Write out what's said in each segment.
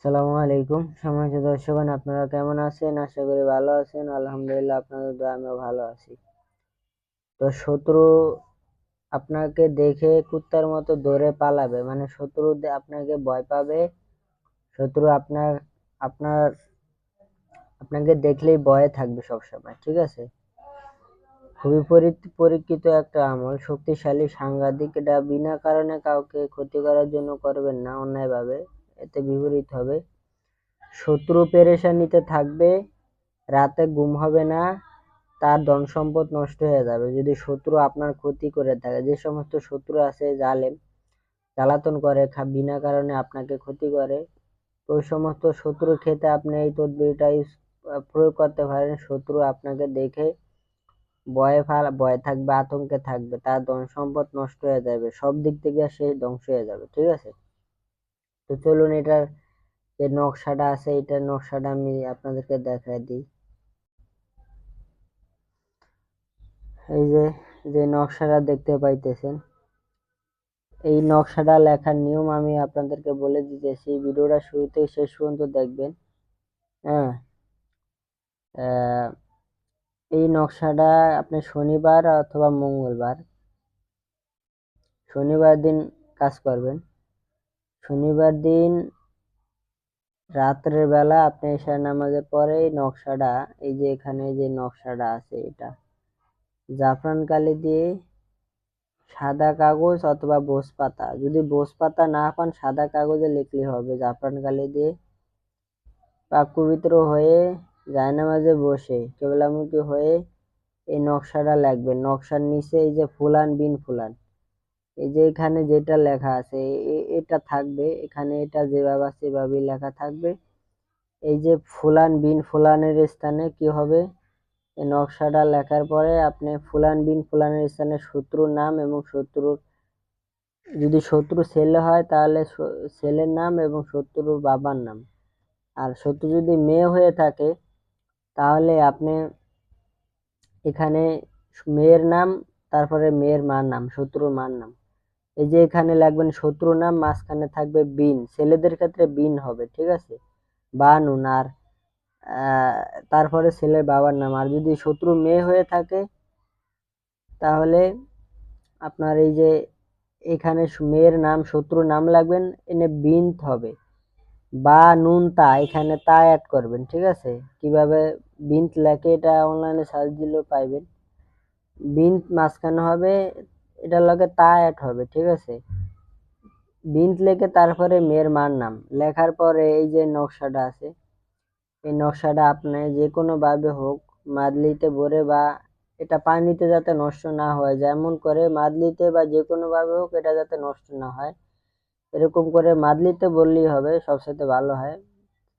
আসসালামু আলাইকুম। সম্মানিত দর্শকগণ, আপনারা কেমন আছেন? আশা করি ভালো আছেন। আলহামদুলিল্লাহ, আপনাদের দোয়ায় আমিও ভালো আছি। তো শত্রু আপনাকে দেখে কুত্তার মতো দৌড়ে পালাবে, মানে শত্রু আপনাকে ভয় পাবে। শত্রু আপনার আপনার আপনাকে দেখলেই ভয়ে থাকবে সবসময়, ঠিক আছে? খুবই পরীক্ষিত একটা আমল, শক্তিশালী, সাংঘাতিক। এটা বিনা কারণে কাউকে ক্ষতি করার জন্য করবেন না অন্যায়ভাবে, এতে বিপরীত হবে। শত্রু পেরেশানিতে থাকবে, রাতে ঘুম হবে না, তার ধন সম্পদ নষ্ট হয়ে যাবে যদি শত্রু আপনার ক্ষতি করে থাকে। যে সমস্ত শত্রু আছে জালেম, জ্বালাতন করে, বিনা কারণে আপনাকে ক্ষতি করে, ওই সমস্ত শত্রুর ক্ষেত্রে আপনি এই তদবিরটা প্রয়োগ করতে পারেন। শত্রু আপনাকে দেখে ভয়ে থাকবে, আতঙ্কে থাকবে, তার ধন সম্পদ নষ্ট হয়ে যাবে, সব দিক থেকে সে ধ্বংস হয়ে যাবে, ঠিক আছে? তো চলুন এটার যে নকশাটা আছে, এটার নকশাটা আমি আপনাদেরকে দেখাই দিই। এই যে নকশাটা দেখতে পাইতেছেন, এই নকশাটা লেখার নিয়ম আমি আপনাদেরকে বলে দিতেছি। ভিডিওটা শুরু থেকে শেষ পর্যন্ত দেখবেন। হ্যাঁ, এই নকশাটা আপনি শনিবার অথবা শনিবার দিন কাজ করবেন। শনিবার দিন রাত্রের বেলা আপনি এশার নামাজের পরে এই নকশাটা, এই যে এখানে যে নকশাটা আছে, এটা জাফরান কালি দিয়ে সাদা কাগজ অথবা বোস পাতা, যদি বোস পাতা না পান সাদা কাগজে লিখলে হবে, জাফরান কালি দিয়ে পাক পবিত্র হয়ে জায়নামাজে বসে কেবলামুখী হয়ে এই নকশাটা লিখবেন। নকশার নিচে এই যে ফুলান বিন ফুলান, এই যে এখানে যেটা লেখা আছে এটা থাকবে, এখানে এটা যেভাবে আছে সেভাবেই লেখা থাকবে। এই যে ফুলান বিন ফুলানের স্থানে কি হবে, এই নকশাটা লেখার পরে আপনি ফুলান বিন ফুলানের স্থানে শত্রুর নাম এবং যদি শত্রু ছেলে হয় তাহলে ছেলের নাম এবং শত্রুর বাবার নাম, আর শত্রু যদি মেয়ে হয়ে থাকে তাহলে আপনি এখানে মেয়ের নাম, তারপরে মেয়ের মার নাম, শত্রুর মার নাম। এই যে এখানে লিখবেন শত্রুর নাম, মাঝখানে থাকবে বিন, ছেলেদের ক্ষেত্রে বিন হবে, ঠিক আছে, বা নুন, আর তারপরে ছেলের বাবার নাম। আর যদি শত্রু মেয়ে হয়ে থাকে তাহলে আপনার এই যে এখানে মেয়ের নাম, শত্রুর নাম লাগবেন, এনে বিন্ত হবে, বা নুন তা, এখানে তা অ্যাড করবেন, ঠিক আছে? কিভাবে বিন্ত লেখে এটা অনলাইনে সার্চ দিলেও পাইবেন। বিন্ত মাঝখানে হবে, এটার লগে তা অ্যাড হবে, ঠিক আছে? বিন্ত লেখে তারপরে মেয়ের মার নাম লেখার পরে এই যে নকশাটা আছে, এই নকশাটা আপনি যে কোনো ভাবে হোক মাদলিতে ভরে, বা এটা পানিতে যাতে নষ্ট না হয়, যেমন করে মাদলিতে বা যে কোনো ভাবে হোক এটা যাতে নষ্ট না হয়, এরকম করে মাদলিতে বললেই হবে, সবচেয়ে ভালো হয়।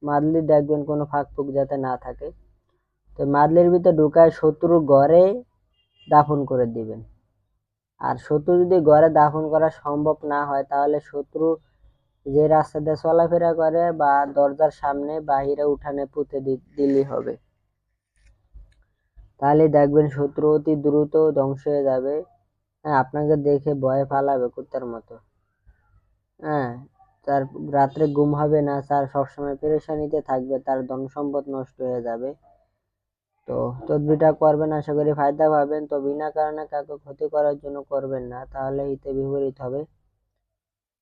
মাদলি দেখবেন কোনো ফাঁক ফুক যাতে না থাকে। তো মাদলির ভিতরে ঢুকায় শত্রুর ঘরে দাফন করে দিবেন। আর শত্রু যদি ঘরে দাফন করা সম্ভব না হয় তাহলে শত্রু যে রাস্তা দিয়ে চলাফেরা করে বা দরজার সামনে বাহিরে উঠানে পুঁতে দিলেই হবে। তাহলে দেখবেন শত্রু অতি দ্রুত ধ্বংস হয়ে যাবে। হ্যাঁ, আপনাকে দেখে ভয়ে পালাবে কুত্তার মতো। হ্যাঁ, তার রাত্রে ঘুম হবে না, তার সবসময় পেরেশানিতে থাকবে, তার ধন সম্পদ নষ্ট হয়ে যাবে। তো তদবিরটা করবেন, আশা করি ফায়দা পাবেন। তো বিনা কারণে কাউকে ক্ষতি করার জন্য করবেন না, তাহলে হিতে বিপরীত হবে।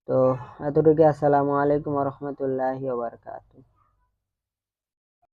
তো এতটুকু। আসসালামু আলাইকুম ওয়া রাহমাতুল্লাহি ওয়া বারাকাতুহু।